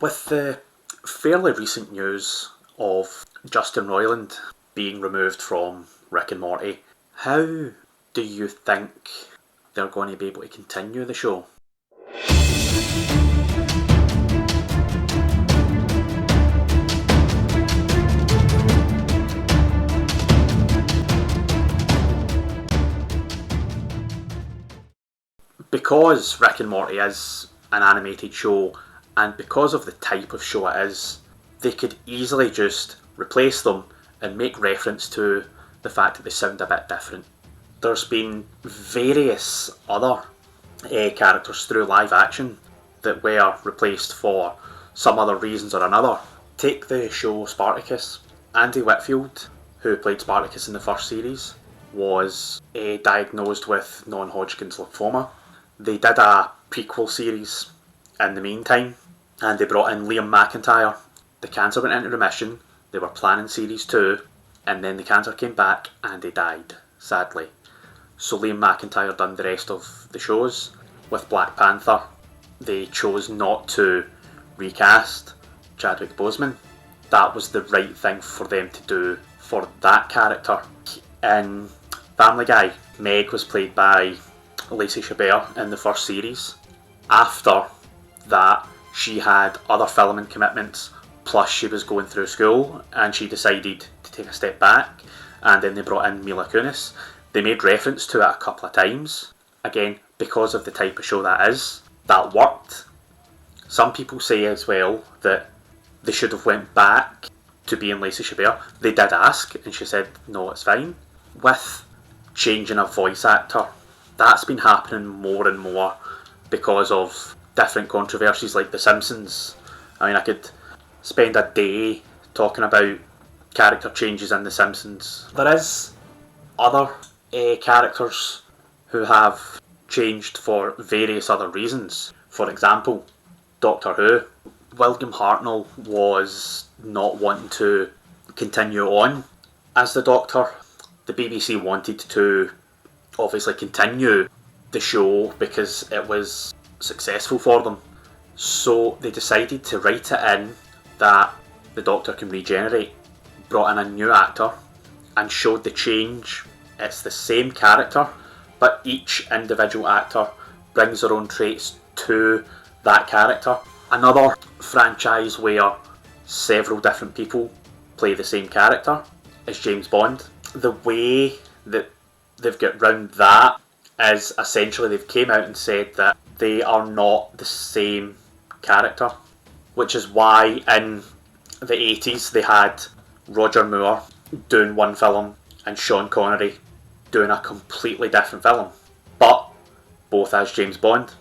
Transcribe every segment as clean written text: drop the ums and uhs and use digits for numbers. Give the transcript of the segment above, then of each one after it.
With the fairly recent news of Justin Roiland being removed from Rick and Morty, how do you think they're going to be able to continue the show? Because Rick and Morty is an animated show, and because of the type of show it is, they could easily just replace them and make reference to the fact that they sound a bit different. There's been various other characters through live action that were replaced for some other reasons or another. Take the show Spartacus. Andy Whitfield, who played Spartacus in the first series, was diagnosed with non-Hodgkin's lymphoma. They did a prequel series in the meantime, and they brought in Liam McIntyre. The cancer went into remission, they were planning series 2, and then the cancer came back and he died, sadly. So Liam McIntyre done the rest of the shows. With Black Panther, they chose not to recast Chadwick Boseman. That was the right thing for them to do for that character. In Family Guy, Meg was played by Lacey Chabert in the first series. After that, she had other filming commitments, plus she was going through school, and she decided to take a step back, and then they brought in Mila Kunis. They made reference to it a couple of times. Again, because of the type of show that is, that worked. Some people say as well that they should have went back to being Lacey Chabert. They did ask, and she said, no, it's fine. With changing a voice actor, that's been happening more and more because of different controversies like The Simpsons. I mean, I could spend a day talking about character changes in The Simpsons. There is other characters who have changed for various other reasons. For example, Doctor Who. William Hartnell was not wanting to continue on as the Doctor. The BBC wanted to obviously continue the show because it was successful for them. So they decided to write it in that the Doctor can regenerate, brought in a new actor and showed the change. It's the same character, but each individual actor brings their own traits to that character. Another franchise where several different people play the same character is James Bond. The way that they've got round that is essentially they've came out and said that they are not the same character, which is why in the 80s they had Roger Moore doing one film and Sean Connery doing a completely different film, but both as James Bond.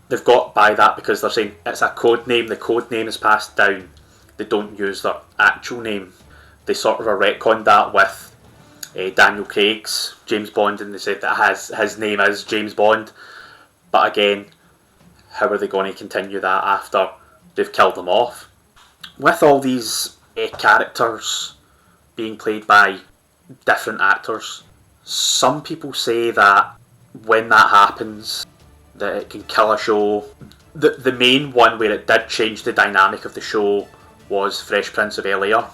They've got by that because they're saying it's a code name, the code name is passed down. They don't use their actual name. They sort of retconned that with Daniel Craig's James Bond, and they said that his name is James Bond. But again, how are they going to continue that after they've killed them off? With all these characters being played by different actors, some people say that when that happens, that it can kill a show. The main one where it did change the dynamic of the show was Fresh Prince of Bel-Air.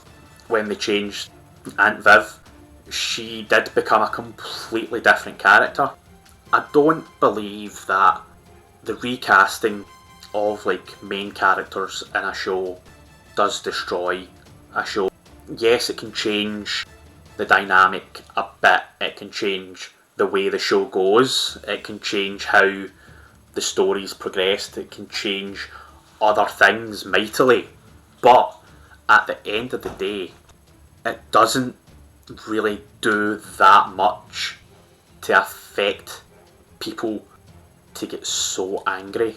When they changed Aunt Viv, she did become a completely different character. I don't believe that the recasting of like main characters in a show does destroy a show. Yes, it can change the dynamic a bit, it can change the way the show goes, it can change how the story's progressed, it can change other things mightily, but at the end of the day, it doesn't really do that much to affect people to get so angry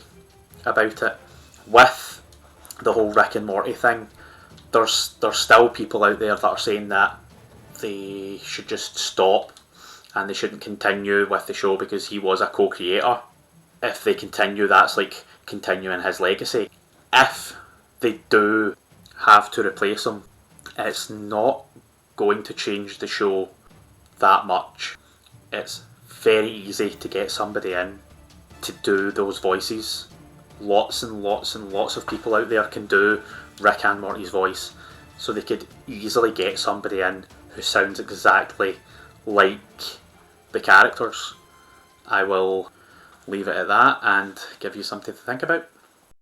about it. With the whole Rick and Morty thing, there's still people out there that are saying that they should just stop and they shouldn't continue with the show because he was a co-creator. If they continue, that's like continuing his legacy. If they do have to replace him, it's not going to change the show that much. It's very easy to get somebody in to do those voices. lots and lots and lots of people out there can do Rick and Morty's voice, so they could easily get somebody in who sounds exactly like the characters. I will leave it at that and give you something to think about.